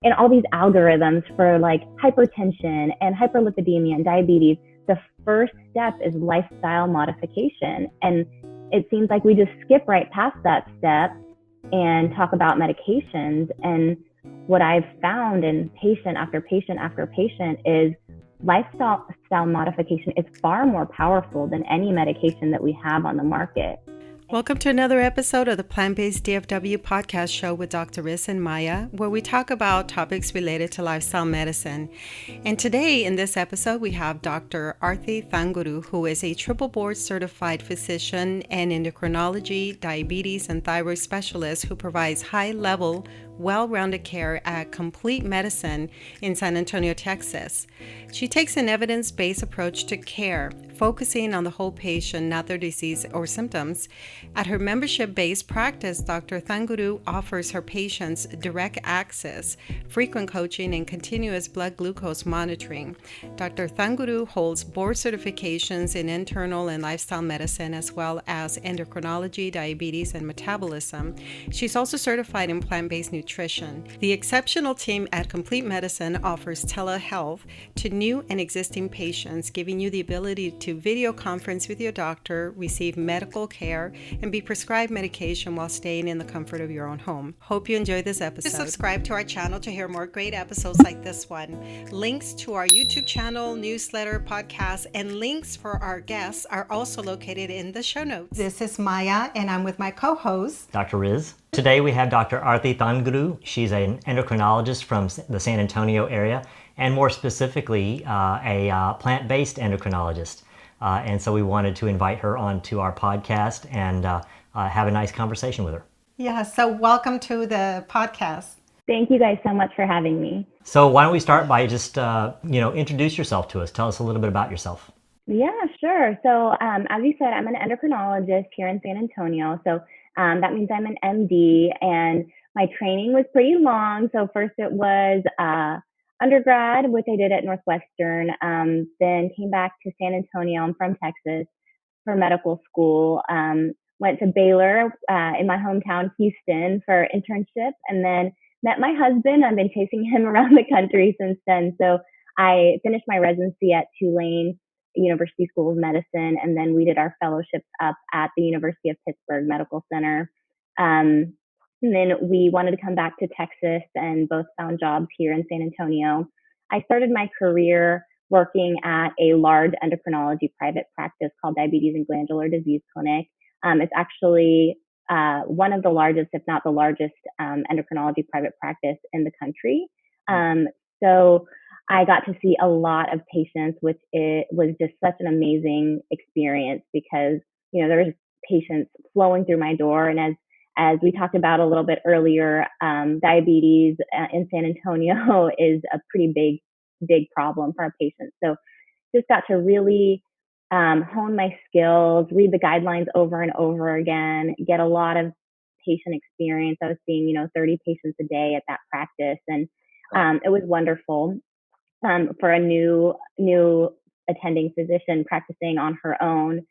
and all these algorithms for like hypertension and hyperlipidemia and diabetes, the first step is lifestyle modification. And it seems like we just skip right past that step and talk about medications. And what I've found in patient after patient after patient is lifestyle modification is far more powerful than any medication that we have on the market. Welcome to another episode of the Plantbased DFW podcast show with Dr. Riz and Maya, where we talk about topics related to lifestyle medicine. And today in this episode, we have Dr. Arti Thangudu, who is a triple board certified physician and endocrinology, diabetes, and thyroid specialist who provides high-level, well-rounded care at Complete Medicine in San Antonio, Texas. She takes an evidence-based approach to care, focusing on the whole patient, not their disease or symptoms. At her membership-based practice, Dr. Thangudu offers her patients direct access, frequent coaching, and continuous blood glucose monitoring. Dr. Thangudu holds board certifications in internal and lifestyle medicine, as well as endocrinology, diabetes, and metabolism. She's also certified in plant-based nutrition. The exceptional team at Complete Medicine offers telehealth to new and existing patients, giving you the ability to video conference with your doctor, receive medical care, and be prescribed medication while staying in the comfort of your own home. Hope you enjoy this episode. Subscribe to our channel to hear more great episodes like this one. Links to our YouTube channel, newsletter, podcast, and links for our guests are also located in the show notes. This is Maya, and I'm with my co-host, Dr. Riz. Today we have Dr. Arti Thangudu. She's an endocrinologist from the San Antonio area, and more specifically, a plant-based endocrinologist. And so we wanted to invite her onto our podcast and have a nice conversation with her. Yeah, so welcome to the podcast. Thank you guys so much for having me. So why don't we start by just, introduce yourself to us. Tell us a little bit about yourself. Yeah, sure. So as you said, I'm an endocrinologist here in San Antonio. So that means I'm an MD, and my training was pretty long. So first it was undergrad, which I did at Northwestern, then came back to San Antonio. I'm from Texas for medical school. Went to Baylor in my hometown, Houston, for internship, and then met my husband. I've been chasing him around the country since then. So I finished my residency at Tulane University School of Medicine, and then we did our fellowships up at the University of Pittsburgh Medical Center. And then we wanted to come back to Texas and both found jobs here in San Antonio. I started my career working at a large endocrinology private practice called Diabetes and Glandular Disease Clinic. It's actually one of the largest, if not the largest, endocrinology private practice in the country. So I got to see a lot of patients, which it was just such an amazing experience because, there was patients flowing through my door. And as we talked about a little bit earlier, diabetes in San Antonio is a pretty big problem for our patients. So just got to really hone my skills, read the guidelines over and over again, get a lot of patient experience. I was seeing, 30 patients a day at that practice. And it was wonderful. For a new attending physician practicing on her own.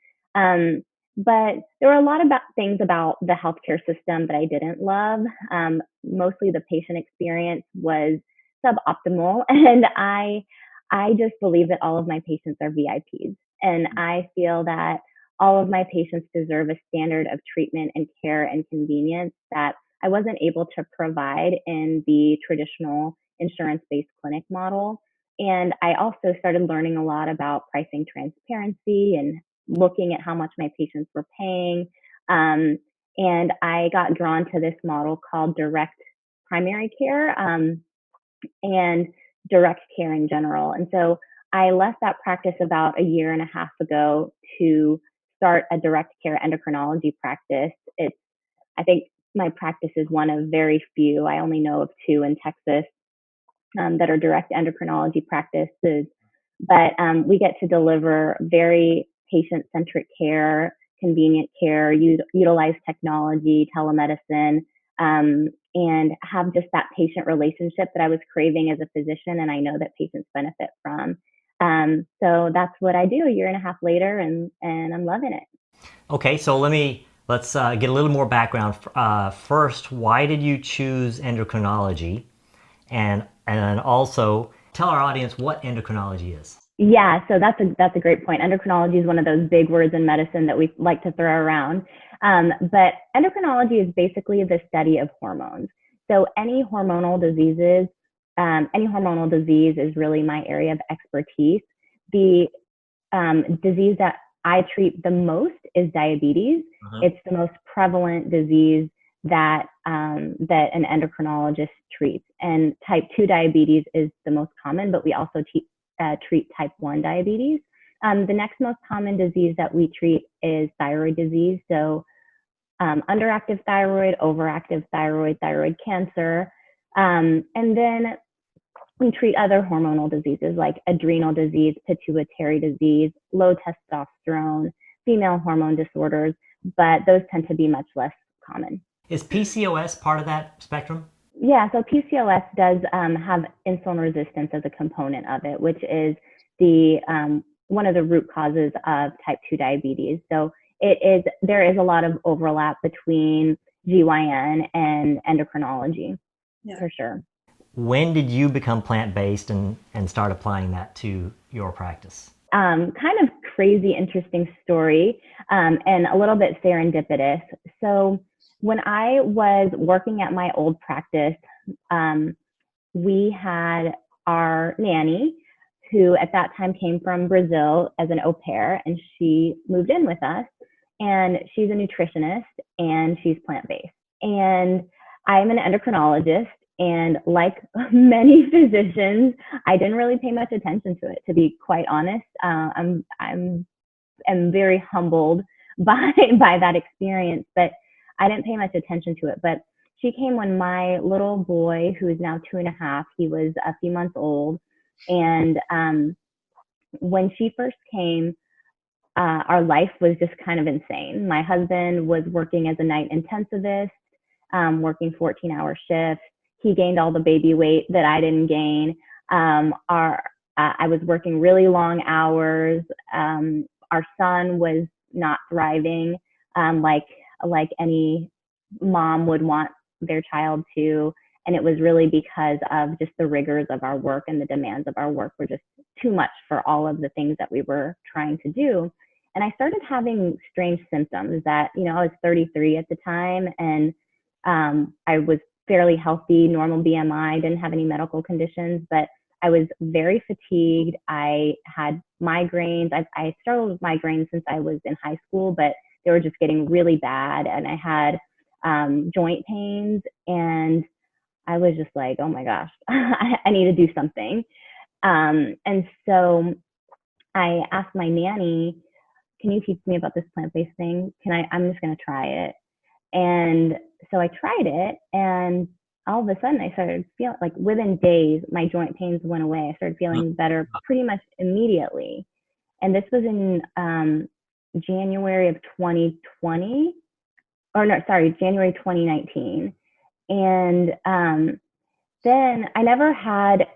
But there were a lot of things about the healthcare system that I didn't love. Mostly the patient experience was suboptimal. And I just believe that all of my patients are VIPs. And I feel that all of my patients deserve a standard of treatment and care and convenience that I wasn't able to provide in the traditional insurance-based clinic model. And I also started learning a lot about pricing transparency and looking at how much my patients were paying. And I got drawn to this model called direct primary care and direct care in general. And so I left that practice about a year and a half ago to start a direct care endocrinology practice. I think my practice is one of very few. I only know of two in Texas that are direct endocrinology practices, but we get to deliver very patient-centric care, convenient care, utilize technology, telemedicine, and have just that patient relationship that I was craving as a physician, and I know that patients benefit from. So that's what I do a year and a half later, and I'm loving it. Okay, so let's get a little more background. First, why did you choose endocrinology? and also tell our audience what endocrinology is. Yeah, so that's a great point. Endocrinology is one of those big words in medicine that we like to throw around. But endocrinology is basically the study of hormones. So any hormonal disease is really my area of expertise. The disease that I treat the most is diabetes. It's the most prevalent disease that that an endocrinologist treats, and type 2 diabetes is the most common, but we also treat type 1 diabetes. The next most common disease that we treat is thyroid disease. So underactive thyroid, overactive thyroid, thyroid cancer. And then we treat other hormonal diseases like adrenal disease, pituitary disease, low testosterone, female hormone disorders, but those tend to be much less common. Is PCOS part of that spectrum? Yeah, so PCOS does have insulin resistance as a component of it, which is the one of the root causes of type 2 diabetes. So there is a lot of overlap between GYN and endocrinology, for sure. When did you become plant-based and start applying that to your practice? Kind of crazy, interesting story, and a little bit serendipitous. So when I was working at my old practice, we had our nanny, who at that time came from Brazil as an au pair, and she moved in with us. And she's a nutritionist and she's plant-based. And I'm an endocrinologist. And like many physicians, I didn't really pay much attention to it, to be quite honest. I'm very humbled by that experience, but I didn't pay much attention to it. But she came when my little boy, who is now 2.5, he was a few months old. And when she first came, our life was just kind of insane. My husband was working as a night intensivist, working 14-hour shifts. He gained all the baby weight that I didn't gain. I was working really long hours. Our son was not thriving like any mom would want their child to. And it was really because of just the rigors of our work, and the demands of our work were just too much for all of the things that we were trying to do. And I started having strange symptoms that, I was 33 at the time, and I was fairly healthy, normal BMI, didn't have any medical conditions, but I was very fatigued. I had migraines. I struggled with migraines since I was in high school, but they were just getting really bad. And I had joint pains, and I was just like, oh my gosh, I need to do something. And so I asked my nanny, can you teach me about this plant-based thing? I'm just going to try it. And so I tried it, and all of a sudden I started feeling like within days, my joint pains went away. I started feeling better pretty much immediately. And this was in January of 2020, January 2019. And then I never had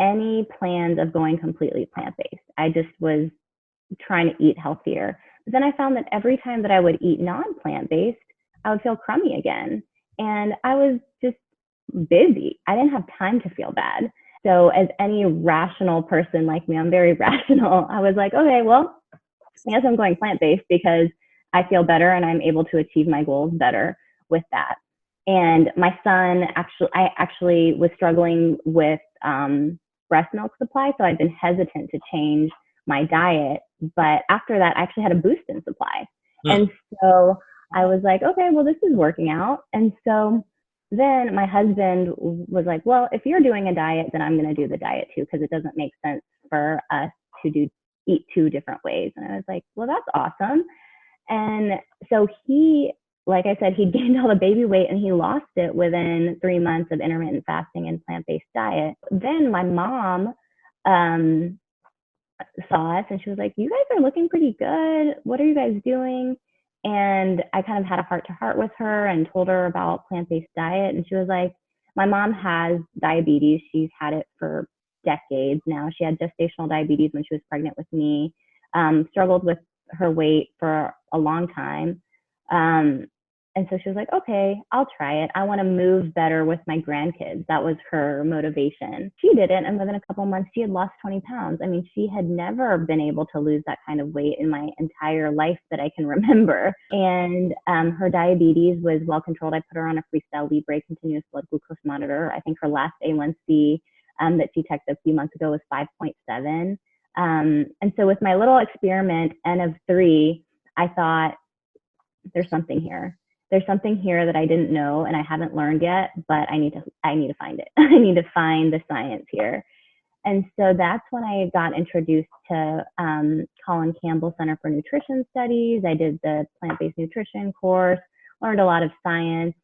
any plans of going completely plant-based. I just was trying to eat healthier. But then I found that every time that I would eat non-plant-based, I would feel crummy again. And I was just busy. I didn't have time to feel bad. So as any rational person like me, I'm very rational. I was like, okay, well, I guess I'm going plant-based because I feel better and I'm able to achieve my goals better with that. And my son I actually was struggling with breast milk supply. So I'd been hesitant to change my diet. But after that, I actually had a boost in supply. And so I was like, okay, well, this is working out. And so then my husband was like, well, if you're doing a diet, then I'm going to do the diet too, because it doesn't make sense for us to eat two different ways. And I was like, well, that's awesome. And so like I said, he gained all the baby weight and he lost it within 3 months of intermittent fasting and plant-based diet. Then my mom saw us and she was like, you guys are looking pretty good. What are you guys doing? And I kind of had a heart-to-heart with her and told her about plant-based diet. And she was like, my mom has diabetes. She's had it for decades now. She had gestational diabetes when she was pregnant with me, struggled with her weight for a long time. And so she was like, okay, I'll try it. I want to move better with my grandkids. That was her motivation. She did it. And within a couple months, she had lost 20 pounds. I mean, she had never been able to lose that kind of weight in my entire life that I can remember. And her diabetes was well controlled. I put her on a Freestyle Libre continuous blood glucose monitor. I think her last A1C that she checked a few months ago was 5.7. And so with my little experiment, N of 3, I thought, there's something here. There's something here that I didn't know and I haven't learned yet, but I need to find it. I need to find the science here. And so that's when I got introduced to Colin Campbell Center for Nutrition Studies. I did the plant-based nutrition course, learned a lot of science,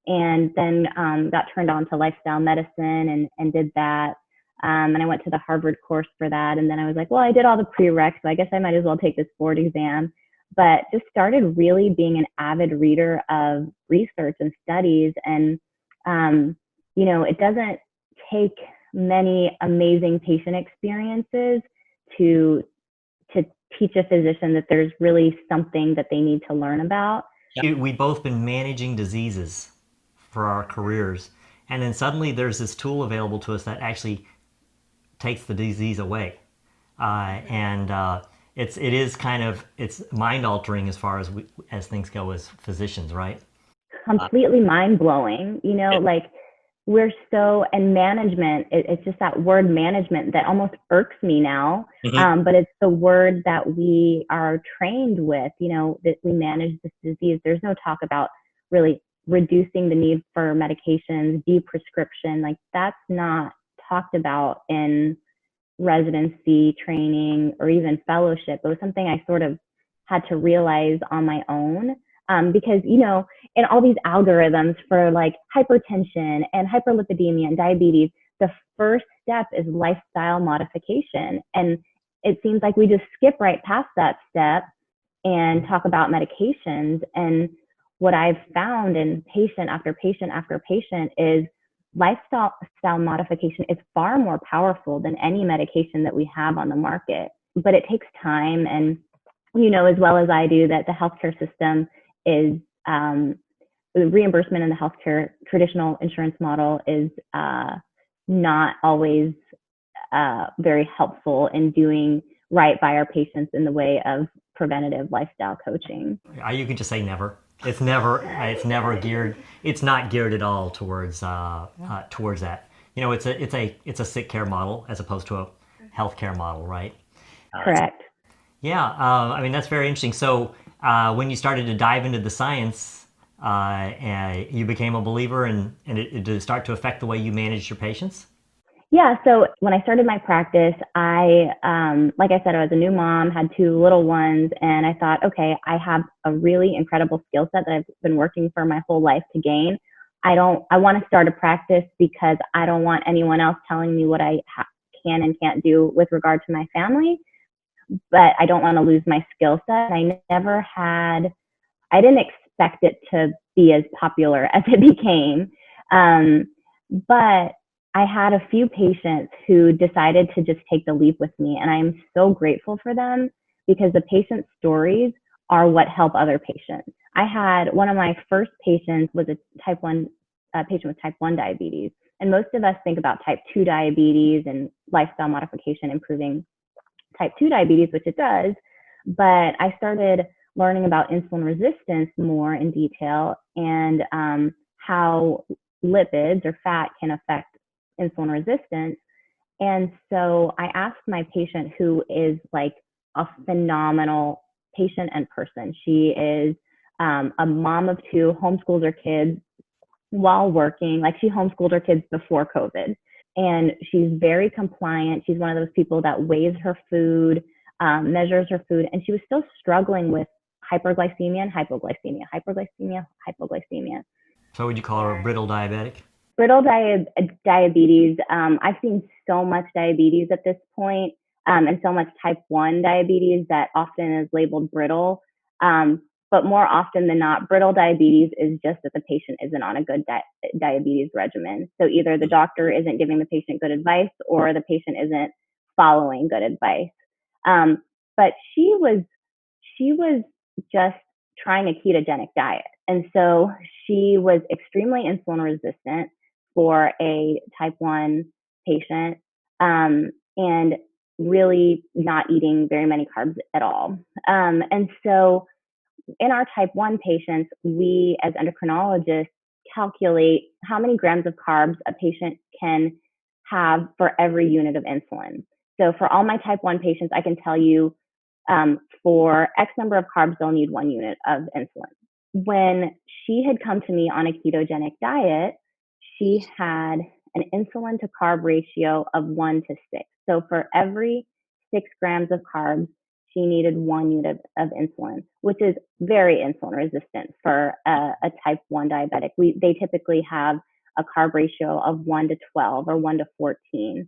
and then got turned on to lifestyle medicine and did that. And I went to the Harvard course for that. And then I was like, well, I did all the prereqs, so I guess I might as well take this board exam. But just started really being an avid reader of research and studies. And, it doesn't take many amazing patient experiences to teach a physician that there's really something that they need to learn about. We've both been managing diseases for our careers, and then suddenly there's this tool available to us that actually takes the disease away, it's mind altering as far as things go as physicians, right? Completely mind blowing. Like we're so, and management, it's just that word management that almost irks me now. But it's the word that we are trained with, that we manage this disease. There's no talk about really reducing the need for medications, de-prescription. Like that's not talked about in residency training or even fellowship. It was something I sort of had to realize on my own. Because, in all these algorithms for like hypertension and hyperlipidemia and diabetes, the first step is lifestyle modification. And it seems like we just skip right past that step and talk about medications. And what I've found in patient after patient after patient is lifestyle modification is far more powerful than any medication that we have on the market. But it takes time. And, as well as I do, that the healthcare system is the reimbursement in the healthcare traditional insurance model is not always very helpful in doing right by our patients in the way of preventative lifestyle coaching. You can just say never. It's never geared. It's not geared at all towards that. It's a sick care model as opposed to a healthcare model, right? Correct. Yeah. That's very interesting. So when you started to dive into the science, you became a believer, and did it start to affect the way you managed your patients? Yeah. So when I started my practice, like I said, I was a new mom, had 2 little ones, and I thought, okay, I have a really incredible skill set that I've been working for my whole life to gain. I want to start a practice because I don't want anyone else telling me what I can and can't do with regard to my family, but I don't want to lose my skill set. I didn't expect it to be as popular as it became. But I had a few patients who decided to just take the leap with me, and I'm so grateful for them because the patient stories are what help other patients. I had one of my first patients was a patient with type 1 diabetes, and most of us think about type 2 diabetes and lifestyle modification improving type 2 diabetes, which it does. But I started learning about insulin resistance more in detail and how lipids or fat can affect insulin resistance. And so I asked my patient, who is like a phenomenal patient and person. She is a mom of 2, homeschools her kids while working. Like she homeschooled her kids before COVID. And she's very compliant. She's one of those people that weighs her food, measures her food, and she was still struggling with hyperglycemia and hypoglycemia. So would you call her a brittle diabetic? Brittle diabetes. I've seen so much diabetes at this point, and so much type 1 diabetes that often is labeled brittle. But more often than not, brittle diabetes is just that the patient isn't on a good diabetes regimen. So either the doctor isn't giving the patient good advice or the patient isn't following good advice. But she was just trying a ketogenic diet. And so she was extremely insulin resistant for a type 1 patient, and really not eating very many carbs at all. And so in our type 1 patients, we as endocrinologists calculate how many grams of carbs a patient can have for every unit of insulin. So for all my type 1 patients, I can tell you for X number of carbs, they'll need 1 unit of insulin. When she had come to me on a ketogenic diet, she had an insulin to carb ratio of 1 to 6. So for every 6 grams of carbs, she needed 1 unit of insulin, which is very insulin resistant for a type 1 diabetic. They typically have a carb ratio of 1 to 12 or 1 to 14.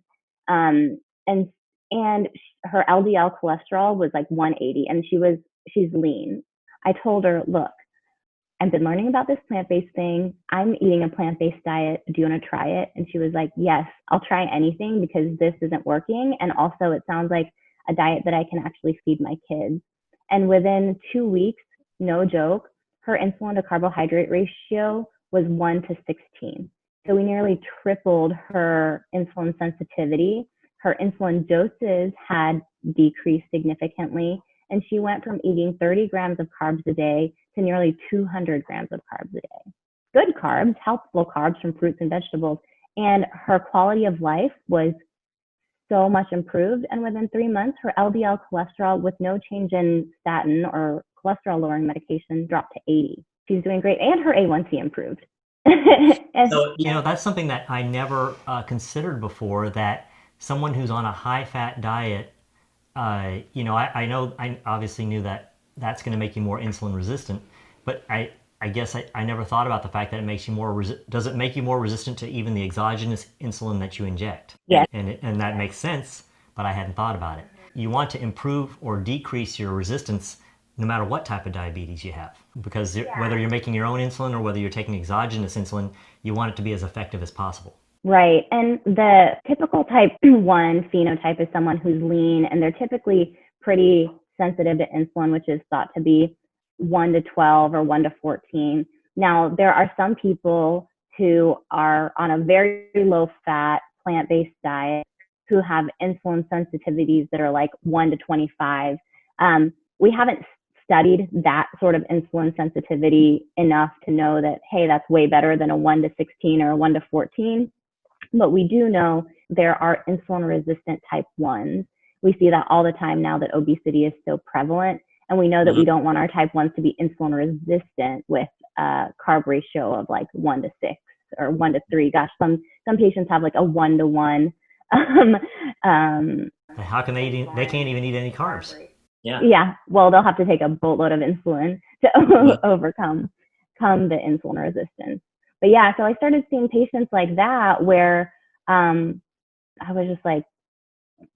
And her LDL cholesterol was like 180, and she's lean. I told her, look, I've been learning about this plant-based thing. I'm eating a plant-based diet. Do you want to try it? And she was like, yes, I'll try anything because this isn't working. And also it sounds like a diet that I can actually feed my kids. And within 2 weeks, no joke, her insulin to carbohydrate ratio was 1 to 16. So we nearly tripled her insulin sensitivity. Her insulin doses had decreased significantly, and she went from eating 30 grams of carbs a day to nearly 200 grams of carbs a day. Good carbs, healthful carbs from fruits and vegetables. And her quality of life was so much improved. And within 3 months, her LDL cholesterol with no change in statin or cholesterol lowering medication dropped to 80. She's doing great. And her A1C improved. So, that's something that I never considered before, that someone who's on a high-fat diet, I obviously knew that that's going to make you more insulin resistant, but I guess I never thought about the fact that it makes you does it make you more resistant to even the exogenous insulin that you inject? Yes. And that makes sense, but I hadn't thought about it. You want to improve or decrease your resistance no matter what type of diabetes you have, because whether you're making your own insulin or whether you're taking exogenous insulin, you want it to be as effective as possible. Right. And the typical type 1 phenotype is someone who's lean, and they're typically pretty sensitive to insulin, which is thought to be 1 to 12 or 1 to 14. Now, there are some people who are on a very low fat plant-based diet who have insulin sensitivities that are like 1 to 25. We haven't studied that sort of insulin sensitivity enough to know that, hey, that's way better than a 1 to 16 or a 1 to 14. But we do know there are insulin resistant type 1s. We see that all the time now that obesity is so prevalent. And we know that we don't want our type 1s to be insulin resistant with a carb ratio of like 1 to 6 or 1 to 3. Gosh, some patients have like a 1 to 1. How can they eat? They can't even eat any carbs. Yeah. Well, they'll have to take a boatload of insulin to overcome the insulin resistance. But yeah, so I started seeing patients like that where I was just like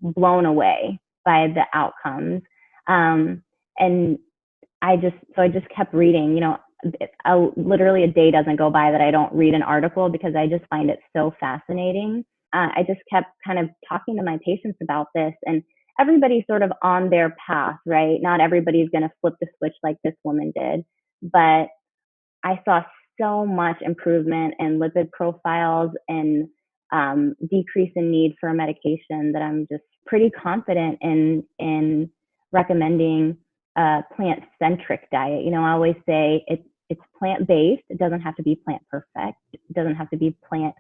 blown away by the outcomes. And I just kept reading, literally a day doesn't go by that I don't read an article because I just find it so fascinating. I just kept kind of talking to my patients about this, and everybody's sort of on their path, right? Not everybody's going to flip the switch like this woman did, but I saw so much improvement in lipid profiles and decrease in need for medication that I'm just pretty confident in recommending a plant-centric diet. I always say it's plant-based. It doesn't have to be plant perfect. It doesn't have to be plant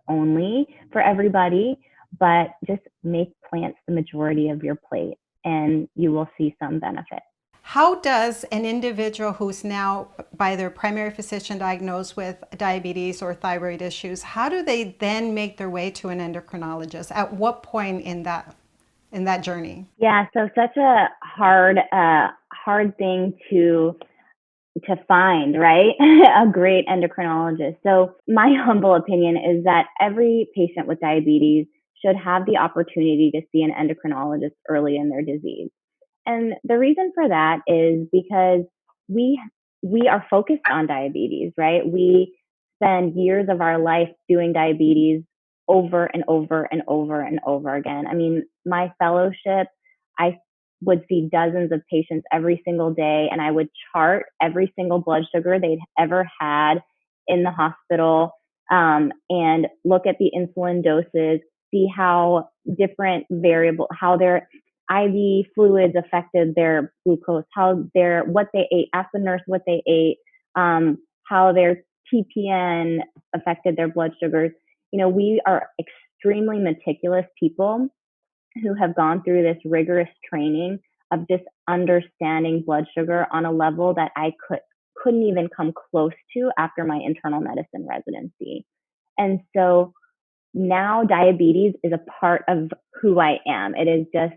only for everybody, but just make plants the majority of your plate and you will see some benefit. How does an individual who's now by their primary physician diagnosed with diabetes or thyroid issues, how do they then make their way to an endocrinologist? At what point in that journey? Yeah, so such a hard thing to find, right? A great endocrinologist. So my humble opinion is that every patient with diabetes should have the opportunity to see an endocrinologist early in their disease. And the reason for that is because we are focused on diabetes, right? We spend years of our life doing diabetes over and over and over and over again. I mean, my fellowship, I would see dozens of patients every single day, and I would chart every single blood sugar they'd ever had in the hospital, and look at the insulin doses, see how different variable, how their IV fluids affected their glucose, what they ate, ask the nurse what they ate, how their TPN affected their blood sugars. We are extremely meticulous people who have gone through this rigorous training of just understanding blood sugar on a level that I couldn't even come close to after my internal medicine residency. And so now diabetes is a part of who I am. It is just,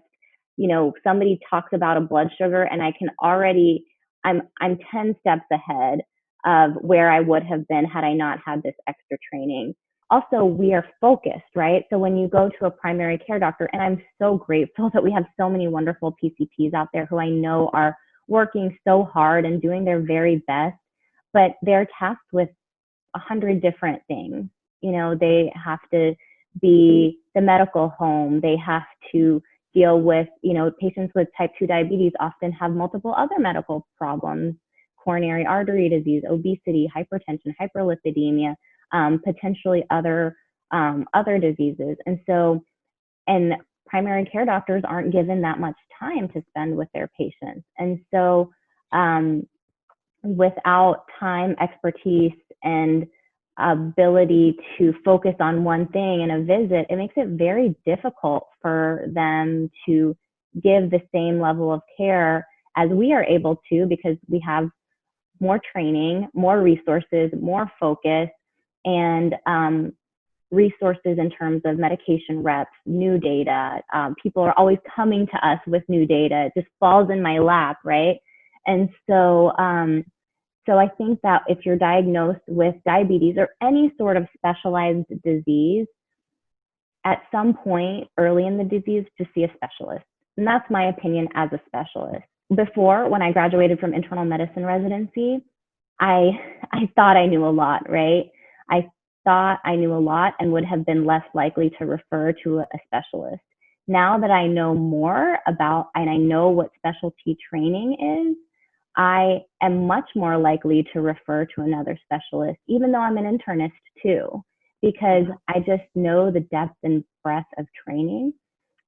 somebody talks about a blood sugar and I can already, I'm 10 steps ahead of where I would have been had I not had this extra training. Also, we are focused, right? So when you go to a primary care doctor, and I'm so grateful that we have so many wonderful PCPs out there who I know are working so hard and doing their very best, but they're tasked with 100 different things. They have to be the medical home. They have to deal with, patients with type 2 diabetes often have multiple other medical problems, coronary artery disease, obesity, hypertension, hyperlipidemia, potentially other diseases. And primary care doctors aren't given that much time to spend with their patients. And so without time, expertise, and ability to focus on one thing in a visit, it makes it very difficult for them to give the same level of care as we are able to, because we have more training, more resources, more focus, and resources in terms of medication reps, new data. People are always coming to us with new data. It just falls in my lap, right? And so I think that if you're diagnosed with diabetes or any sort of specialized disease, at some point early in the disease, just see a specialist. And that's my opinion as a specialist. Before, when I graduated from internal medicine residency, I thought I knew a lot, right? I thought I knew a lot and would have been less likely to refer to a specialist. Now that I know more about, and I know what specialty training is, I am much more likely to refer to another specialist, even though I'm an internist too, because I just know the depth and breadth of training.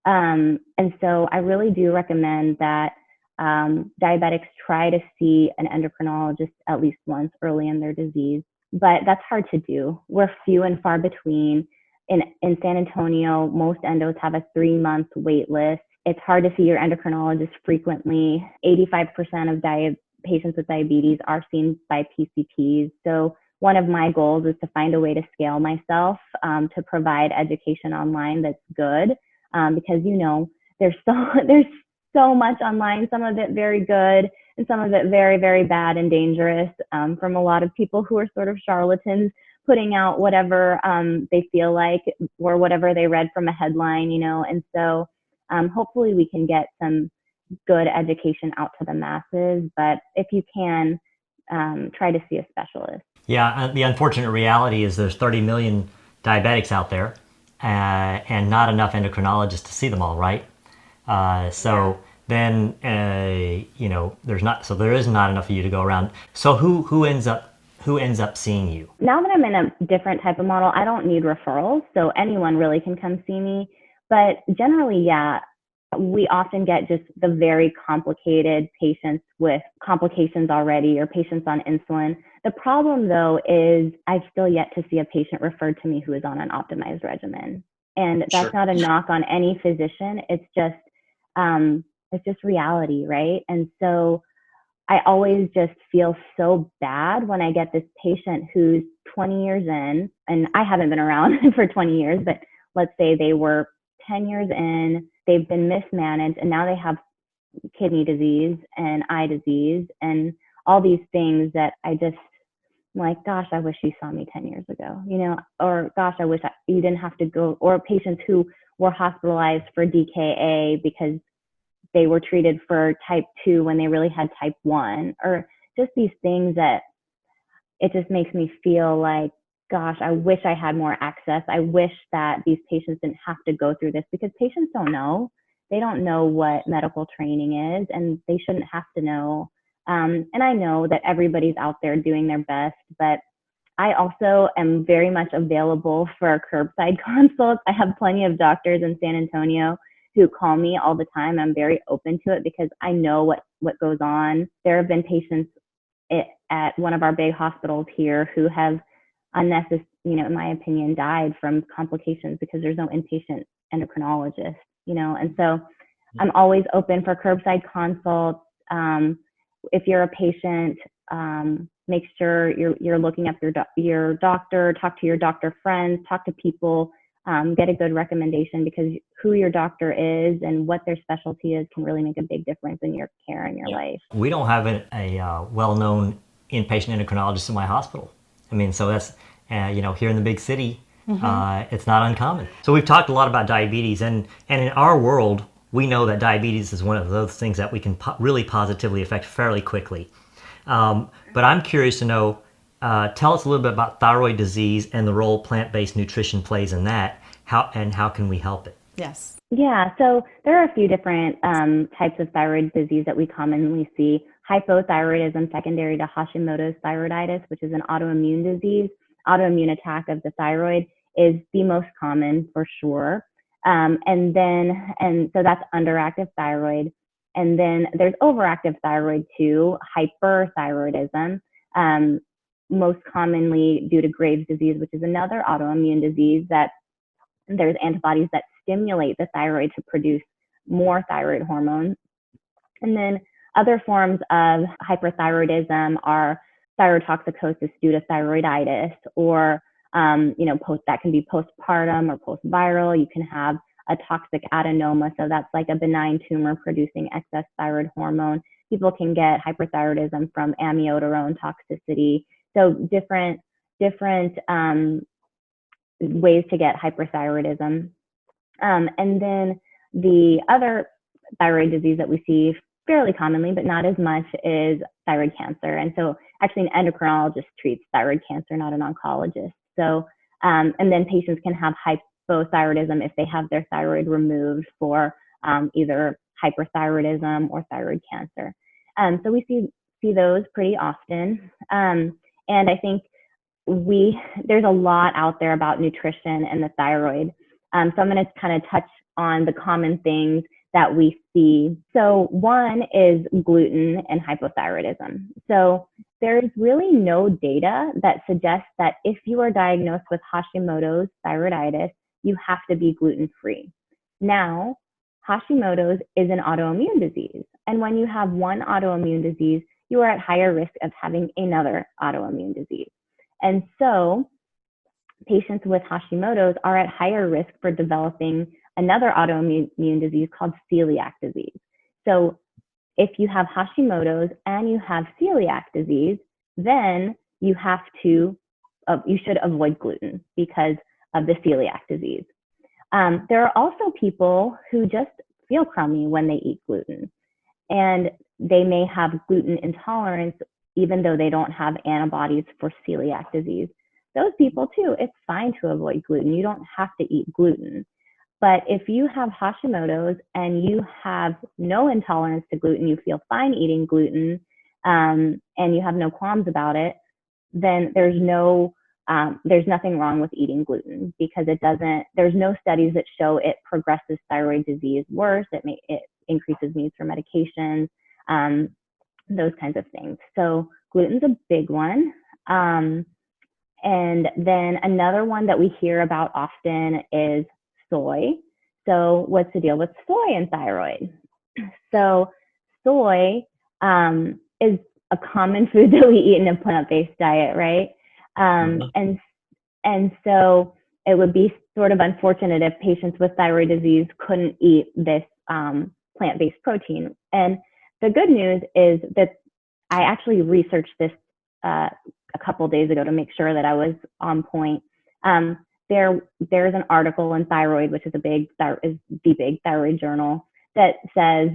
And so I really do recommend that diabetics try to see an endocrinologist at least once early in their disease, but that's hard to do. We're few and far between. In San Antonio, most endos have a 3-month wait list. It's hard to see your endocrinologist frequently. 85% of patients with diabetes are seen by PCPs. So one of my goals is to find a way to scale myself, to provide education online that's good, because there's so much online, some of it very good and some of it very, very bad and dangerous, from a lot of people who are sort of charlatans putting out whatever they feel like or whatever they read from a headline, and so hopefully we can get some good education out to the masses, but if you can, try to see a specialist. Yeah, the unfortunate reality is there's 30 million diabetics out there, and not enough endocrinologists to see them all, right? Then there is not enough of you to go around. So who ends up seeing you? Now that I'm in a different type of model, I don't need referrals, so anyone really can come see me. But generally, yeah, we often get just the very complicated patients with complications already or patients on insulin. The problem, though, is I've still yet to see a patient referred to me who is on an optimized regimen. And that's not a knock on any physician. It's just reality, right? And so I always just feel so bad when I get this patient who's 20 years in, and I haven't been around for 20 years, but let's say they were 10 years in, they've been mismanaged, and now they have kidney disease and eye disease and all these things that I'm like, gosh, I wish you saw me 10 years ago, or gosh, I wish you didn't have to go, or patients who were hospitalized for DKA because they were treated for type 2 when they really had type 1, or just these things that it just makes me feel like, gosh, I wish I had more access. I wish that these patients didn't have to go through this, because patients don't know. they don't know what medical training is, and they shouldn't have to know. And I know that everybody's out there doing their best, but I also am very much available for curbside consults. I have plenty of doctors in San Antonio who call me all the time. I'm very open to it because I know what goes on. There have been patients at one of our big hospitals here who have unnecessarily, in my opinion, died from complications because there's no inpatient endocrinologist, and so I'm always open for curbside consults. If you're a patient, make sure you're looking up your doctor, talk to your doctor friends, talk to people, get a good recommendation, because who your doctor is and what their specialty is can really make a big difference in your care and your life. We don't have a well-known inpatient endocrinologist in my hospital. I mean, so that's, here in the big city, it's not uncommon. So we've talked a lot about diabetes, and in our world, we know that diabetes is one of those things that we can really positively affect fairly quickly. But I'm curious to know, tell us a little bit about thyroid disease and the role plant-based nutrition plays in that. How can we help it? Yes. Yeah, so there are a few different types of thyroid disease that we commonly see. Hypothyroidism secondary to Hashimoto's thyroiditis, which is an autoimmune disease. Autoimmune attack of the thyroid is the most common for sure. And so that's underactive thyroid. And then there's overactive thyroid too, hyperthyroidism, most commonly due to Graves' disease, which is another autoimmune disease that there's antibodies that stimulate the thyroid to produce more thyroid hormone. And then other forms of hyperthyroidism are thyrotoxicosis due to thyroiditis, or that can be postpartum or postviral. You can have a toxic adenoma, so that's like a benign tumor producing excess thyroid hormone. People can get hyperthyroidism from amiodarone toxicity. So different ways to get hyperthyroidism. And then the other thyroid disease that we see fairly commonly, but not as much, is thyroid cancer. And so actually an endocrinologist treats thyroid cancer, not an oncologist. So, and then patients can have hypothyroidism if they have their thyroid removed for either hyperthyroidism or thyroid cancer. So we see those pretty often. And I think there's a lot out there about nutrition and the thyroid. So I'm going to kind of touch on the common things that we see. So one is gluten and hypothyroidism. So there's really no data that suggests that if you are diagnosed with Hashimoto's thyroiditis, you have to be gluten-free. Now, Hashimoto's is an autoimmune disease. And when you have one autoimmune disease, you are at higher risk of having another autoimmune disease. And so patients with Hashimoto's are at higher risk for developing another autoimmune disease called celiac disease. So if you have Hashimoto's and you have celiac disease, then you should avoid gluten because of the celiac disease. There are also people who just feel crummy when they eat gluten, and they may have gluten intolerance even though they don't have antibodies for celiac disease. Those people too, it's fine to avoid gluten. You don't have to eat gluten. But if you have Hashimoto's and you have no intolerance to gluten, you feel fine eating gluten, and you have no qualms about it, then there's nothing wrong with eating gluten, because there's no studies that show it progresses thyroid disease worse. It increases needs for medications, those kinds of things. So gluten's a big one. And then another one that we hear about often is soy. So what's the deal with soy and thyroid? So soy is a common food that we eat in a plant-based diet, right? And so it would be sort of unfortunate if patients with thyroid disease couldn't eat this plant-based protein. And the good news is that I actually researched this a couple of days ago to make sure that I was on point. There's an article in Thyroid, which is the big thyroid journal, that says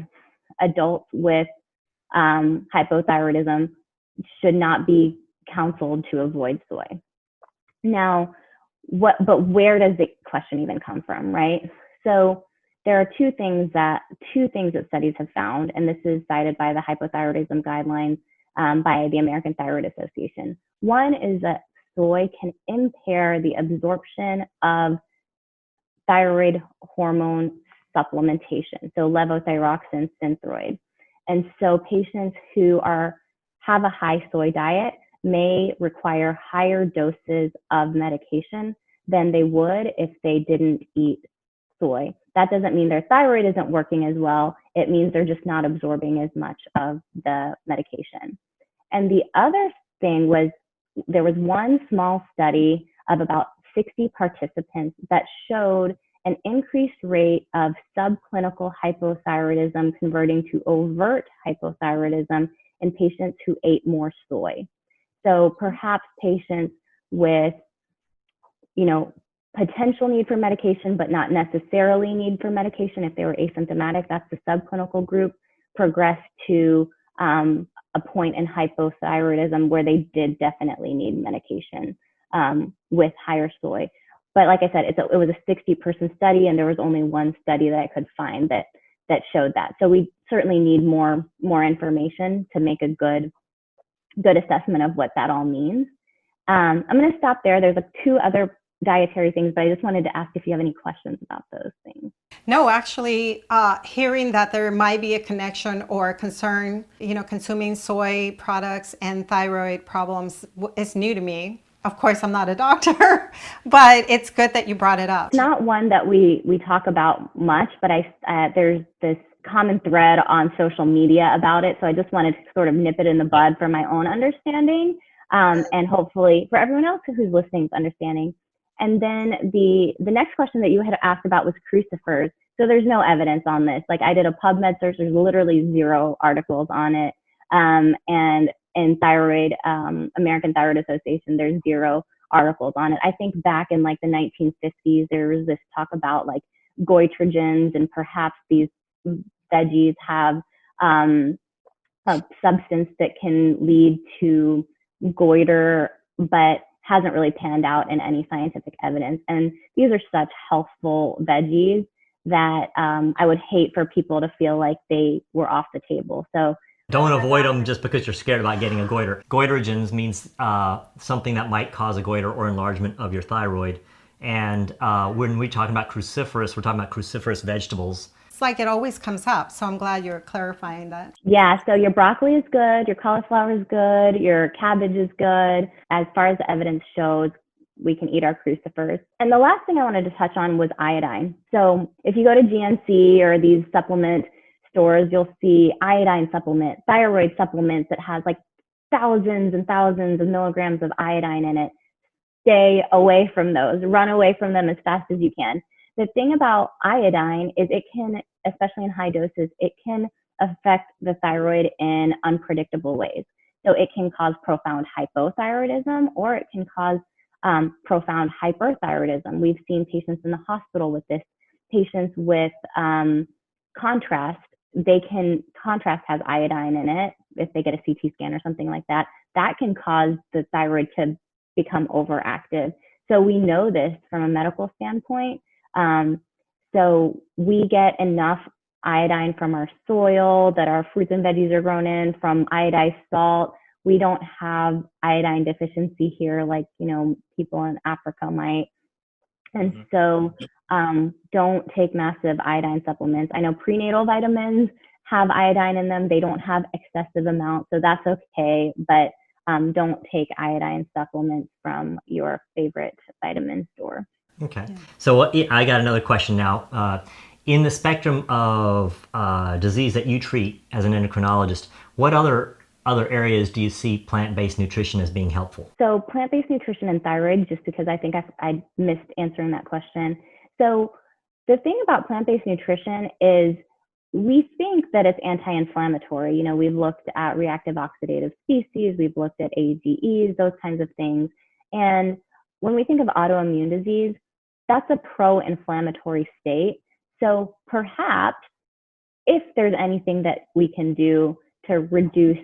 adults with hypothyroidism should not be counseled to avoid soy. Now, but where does the question even come from, right? So there are two things that studies have found, and this is cited by the hypothyroidism guidelines by the American Thyroid Association. One is that soy can impair the absorption of thyroid hormone supplementation, so levothyroxine, Synthroid. And so patients who have a high soy diet may require higher doses of medication than they would if they didn't eat soy. That doesn't mean their thyroid isn't working as well. It means they're just not absorbing as much of the medication. And the other thing was there was one small study of about 60 participants that showed an increased rate of subclinical hypothyroidism converting to overt hypothyroidism in patients who ate more soy. So perhaps patients with, potential need for medication, but not necessarily need for medication if they were asymptomatic, that's the subclinical group, progressed to a point in hypothyroidism where they did definitely need medication with higher soy. But like I said, it was a 60-person study, and there was only one study that I could find that showed that. So we certainly need more information to make a good assessment of what that all means. I'm going to stop there. There's two other dietary things, but I just wanted to ask if you have any questions about those things. No, actually, hearing that there might be a connection or a concern, consuming soy products and thyroid problems is new to me. Of course, I'm not a doctor, but it's good that you brought it up. It's not one that we talk about much, but there's this common thread on social media about it. So I just wanted to sort of nip it in the bud for my own understanding, and hopefully for everyone else who's listening's understanding. And then the next question that you had asked about was crucifers. So there's no evidence on this. Like I did a PubMed search, there's literally 0 articles on it. And in Thyroid, American Thyroid Association, there's 0 articles on it. I think back in like the 1950s, there was this talk about like goitrogens, and perhaps these veggies have a substance that can lead to goiter, but hasn't really panned out in any scientific evidence. And these are such healthful veggies that I would hate for people to feel like they were off the table. So don't avoid them just because you're scared about getting a goiter. Goitrogens means something that might cause a goiter or enlargement of your thyroid. And when we're talking about cruciferous, we're talking about cruciferous vegetables. It's like it always comes up, so I'm glad you're clarifying that. Yeah, so your broccoli is good, your cauliflower is good, your cabbage is good. As far as the evidence shows, we can eat our crucifers. And the last thing I wanted to touch on was iodine. So if you go to GNC or these supplement stores, you'll see iodine supplement, thyroid supplements that has like thousands and thousands of milligrams of iodine in it. Stay away from those. Run away from them as fast as you can. The thing about iodine is it can, especially in high doses, it can affect the thyroid in unpredictable ways. So it can cause profound hypothyroidism, or it can cause profound hyperthyroidism. We've seen patients in the hospital with this. Patients with contrast, contrast has iodine in it. If they get a CT scan or something like that, that can cause the thyroid to become overactive. So we know this from a medical standpoint. So we get enough iodine from our soil that our fruits and veggies are grown in, from iodized salt. We don't have iodine deficiency here like, people in Africa might. And so don't take massive iodine supplements. I know prenatal vitamins have iodine in them. They don't have excessive amounts, so that's okay. But don't take iodine supplements from your favorite vitamin store. Okay. So I got another question now. In the spectrum of disease that you treat as an endocrinologist, what other areas do you see plant-based nutrition as being helpful? So plant-based nutrition and thyroid, just because I think I missed answering that question. So the thing about plant-based nutrition is we think that it's anti-inflammatory. We've looked at reactive oxidative species, we've looked at AGEs, those kinds of things. And when we think of autoimmune disease, that's a pro-inflammatory state. So perhaps if there's anything that we can do to reduce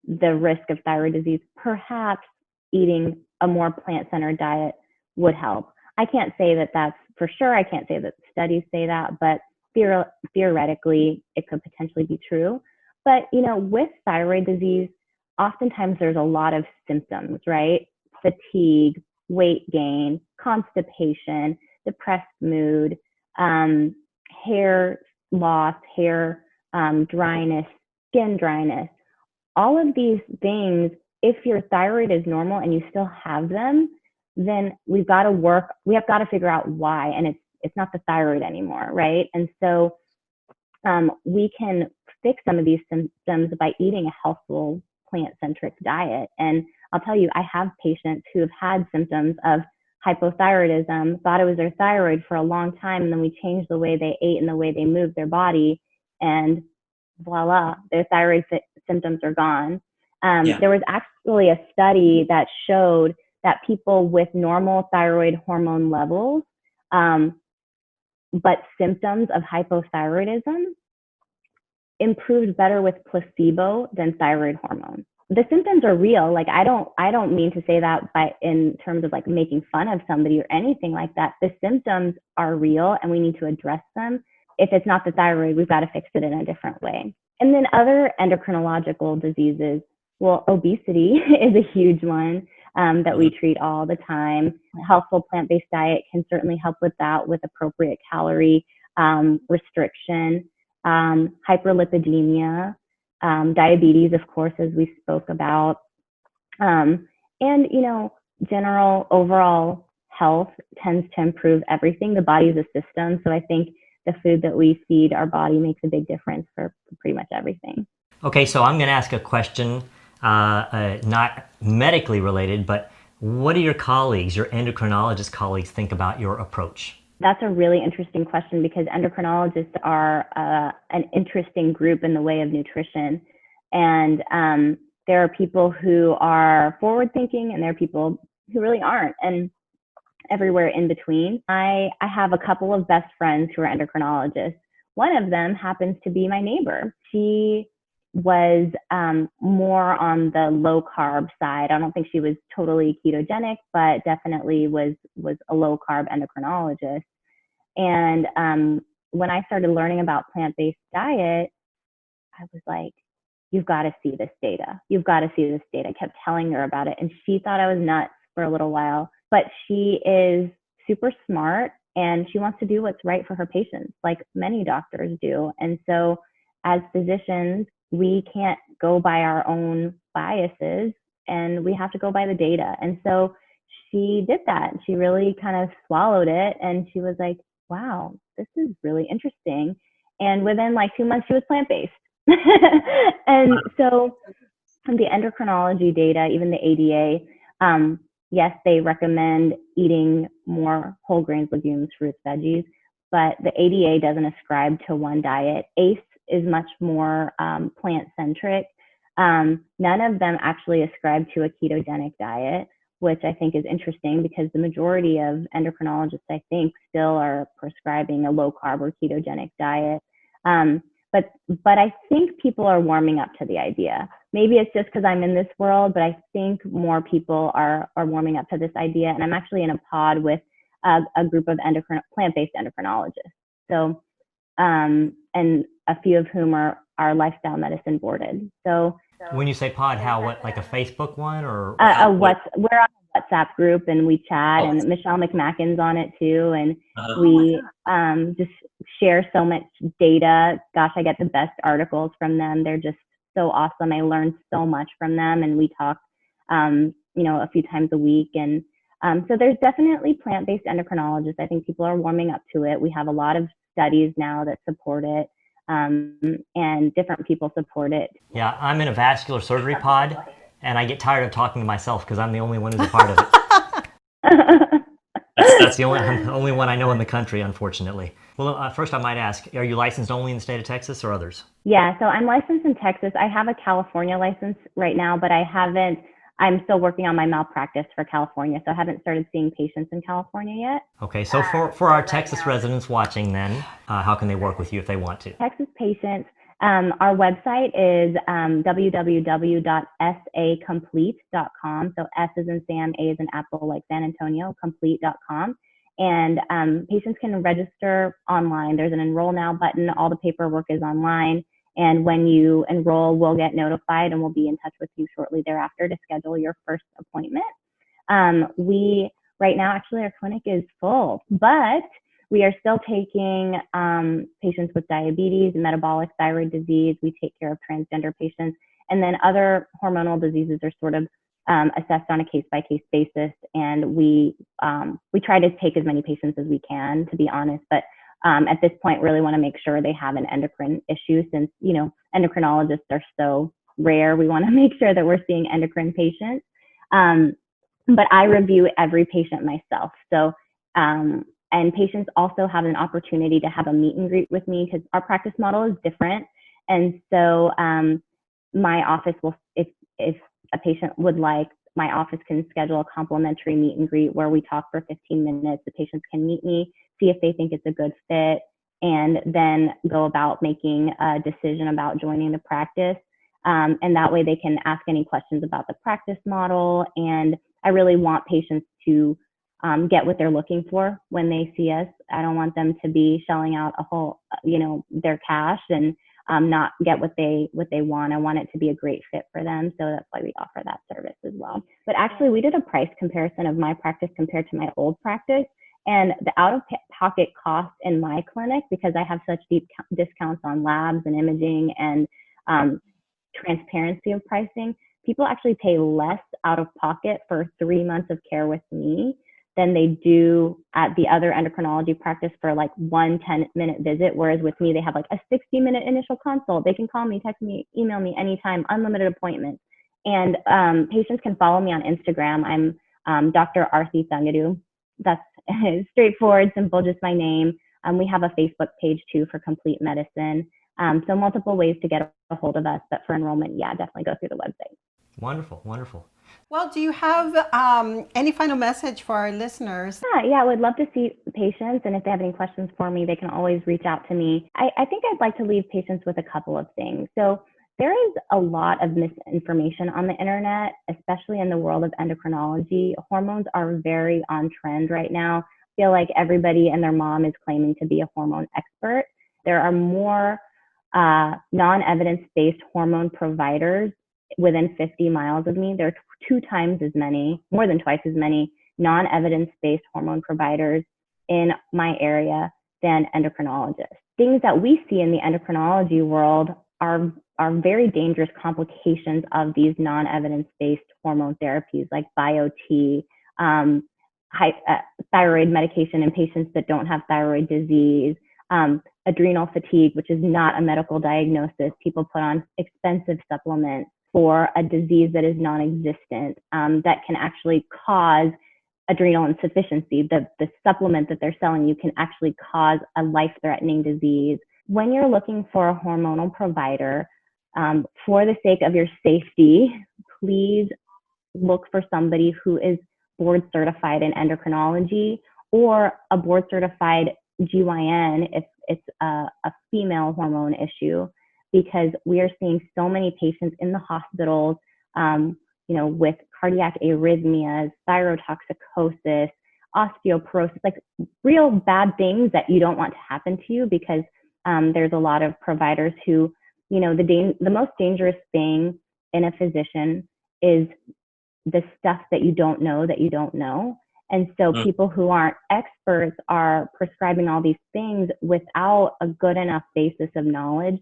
the risk of thyroid disease, perhaps eating a more plant-centered diet would help. I can't say that that's for sure. I can't say that studies say that, but theoretically, it could potentially be true. But, with thyroid disease, oftentimes there's a lot of symptoms, right? Fatigue, weight gain, constipation, depressed mood, hair loss, hair dryness, skin dryness. All of these things, if your thyroid is normal and you still have them, then we have got to figure out why. And it's not the thyroid anymore, right? And so we can fix some of these symptoms by eating a healthful plant-centric diet. And I'll tell you, I have patients who have had symptoms of hypothyroidism, thought it was their thyroid for a long time, and then we changed the way they ate and the way they moved their body, and voila, their thyroid symptoms are gone. There was actually a study that showed that people with normal thyroid hormone levels, but symptoms of hypothyroidism, improved better with placebo than thyroid hormone. The symptoms are real. Like, I don't mean to say that in terms of like making fun of somebody or anything like that. The symptoms are real and we need to address them. If it's not the thyroid, we've got to fix it in a different way. And then other endocrinological diseases, well, obesity is a huge one that we treat all the time. A healthful plant-based diet can certainly help with that, with appropriate calorie restriction, hyperlipidemia, diabetes, of course, as we spoke about, and, general overall health tends to improve everything. The body is a system. So I think the food that we feed our body makes a big difference for pretty much everything. Okay, so I'm going to ask a question, not medically related, but what do your endocrinologist colleagues think about your approach? That's a really interesting question, because endocrinologists are an interesting group in the way of nutrition. And there are people who are forward thinking and there are people who really aren't, and everywhere in between. I have a couple of best friends who are endocrinologists. One of them happens to be my neighbor. She was more on the low carb side. I don't think she was totally ketogenic, but definitely was a low carb endocrinologist. And when I started learning about plant-based diet, I was like, you've got to see this data. You've got to see this data. I kept telling her about it, and she thought I was nuts for a little while, but she is super smart and she wants to do what's right for her patients, like many doctors do. And so as physicians, we can't go by our own biases and we have to go by the data. And so she did that. She really kind of swallowed it, and she was like, wow, this is really interesting. And within like 2 months, she was plant-based. And so the endocrinology data, even the ADA, yes, they recommend eating more whole grains, legumes, fruits, veggies, but the ADA doesn't ascribe to one diet. ACE is much more plant-centric. None of them actually ascribe to a ketogenic diet, which I think is interesting, because the majority of endocrinologists, I think, still are prescribing a low-carb or ketogenic diet. But I think people are warming up to the idea. Maybe it's just because I'm in this world, but I think more people are warming up to this idea. And I'm actually in a pod with a group of plant-based endocrinologists. So, and a few of whom are lifestyle medicine boarded. So when you say pod, like a Facebook one, or we're on a WhatsApp group and we chat, and Michelle McMackin's on it too, and we just share so much data. Gosh, I get the best articles from them. They're just so awesome. I learned so much from them, and we talk, a few times a week. And so there's definitely plant-based endocrinologists. I think people are warming up to it. We have a lot of studies now that support it. And different people support it. Yeah, I'm in a vascular surgery pod, and I get tired of talking to myself because I'm the only one who's a part of it. That's I'm the only one I know in the country, unfortunately. Well, first I might ask, are you licensed only in the state of Texas or others? Yeah, so I'm licensed in Texas. I have a California license right now, but I'm still working on my malpractice for California, so I haven't started seeing patients in California yet. Okay, so for our Texas residents watching then, how can they work with you if they want to? Texas patients, our website is www.sacomplete.com. So S is in Sam, A is in Apple, like San Antonio, complete.com. And patients can register online. There's an enroll now button. All the paperwork is online. And when you enroll, we'll get notified and we'll be in touch with you shortly thereafter to schedule your first appointment. Right now, actually, our clinic is full, but we are still taking patients with diabetes, metabolic thyroid disease. We take care of transgender patients. And then other hormonal diseases are sort of assessed on a case-by-case basis. And we try to take as many patients as we can, to be honest. But at this point, really want to make sure they have an endocrine issue, since, endocrinologists are so rare. We want to make sure that we're seeing endocrine patients. But I review every patient myself. So, and patients also have an opportunity to have a meet and greet with me, because our practice model is different. And so my office will, if a patient would like, my office can schedule a complimentary meet and greet where we talk for 15 minutes. The patients can meet me, see if they think it's a good fit, and then go about making a decision about joining the practice. And that way they can ask any questions about the practice model. And I really want patients to get what they're looking for when they see us. I don't want them to be shelling out a whole, their cash and not get what they want. I want it to be a great fit for them. So that's why we offer that service as well. But actually, we did a price comparison of my practice compared to my old practice. And the out-of-pocket cost in my clinic, because I have such deep discounts on labs and imaging and transparency of pricing, people actually pay less out of pocket for 3 months of care with me than they do at the other endocrinology practice for like 1 10-minute visit. Whereas with me, they have like a 60-minute initial consult. They can call me, text me, email me anytime, unlimited appointments. And patients can follow me on Instagram. I'm Dr. Arti Thangudu. That's straightforward, simple, just my name. We have a Facebook page too for complete medicine. So multiple ways to get a hold of us, but for enrollment, definitely go through the website. Wonderful, wonderful. Well, do you have any final message for our listeners? Yeah, I would love to see patients. And if they have any questions for me, they can always reach out to me. I think I'd like to leave patients with a couple of things. So there is a lot of misinformation on the internet, especially in the world of endocrinology. Hormones are very on trend right now. I feel like everybody and their mom is claiming to be a hormone expert. There are more non-evidence-based hormone providers within 50 miles of me. There are 2 times as many, more than twice as many non-evidence-based hormone providers in my area than endocrinologists. Things that we see in the endocrinology world are very dangerous complications of these non-evidence-based hormone therapies like BioT, thyroid medication in patients that don't have thyroid disease, adrenal fatigue, which is not a medical diagnosis. People put on expensive supplements for a disease that is non-existent, that can actually cause adrenal insufficiency. The supplement that they're selling you can actually cause a life-threatening disease. When you're looking for a hormonal provider, for the sake of your safety, please look for somebody who is board certified in endocrinology or a board certified GYN if it's a female hormone issue, because we are seeing so many patients in the hospitals, with cardiac arrhythmias, thyrotoxicosis, osteoporosis, like real bad things that you don't want to happen to you, because there's a lot of providers who, the most dangerous thing in a physician is the stuff that you don't know. And so people who aren't experts are prescribing all these things without a good enough basis of knowledge.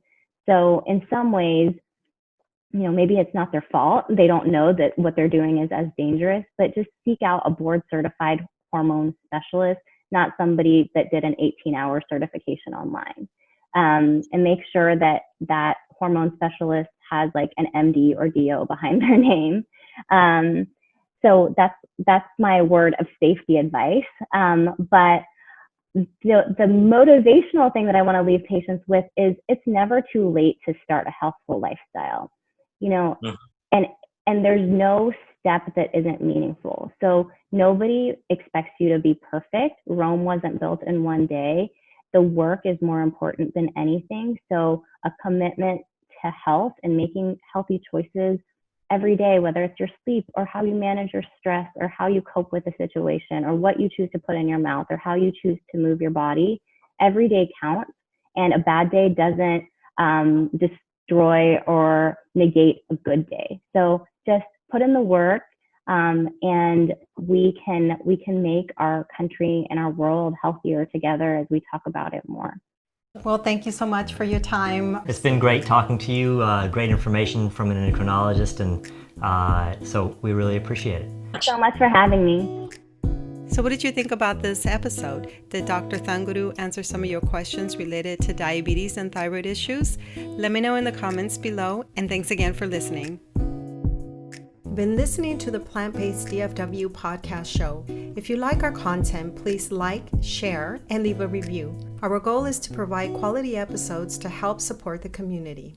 So in some ways, maybe it's not their fault. They don't know that what they're doing is as dangerous, but just seek out a board certified hormone specialist, not somebody that did an 18-hour certification online. And make sure that that hormone specialist has like an MD or DO behind their name. So that's my word of safety advice. But the motivational thing that I want to leave patients with is it's never too late to start a healthful lifestyle, and there's no step that isn't meaningful. So nobody expects you to be perfect. Rome wasn't built in one day. The work is more important than anything. So a commitment to health and making healthy choices every day, whether it's your sleep or how you manage your stress or how you cope with a situation or what you choose to put in your mouth or how you choose to move your body, every day counts. And a bad day doesn't destroy or negate a good day. So just put in the work, and we can make our country and our world healthier together as we talk about it more. Well, thank you so much for your time. It's been great talking to you, great information from an endocrinologist, and so we really appreciate it. Thanks so much for having me. So what did you think about this episode? Did Dr. Thangudu answer some of your questions related to diabetes and thyroid issues? Let me know in the comments below, and thanks again for listening. Been listening to the Plant-Based DFW podcast show. If you like our content, please like, share, and leave a review. Our goal is to provide quality episodes to help support the community.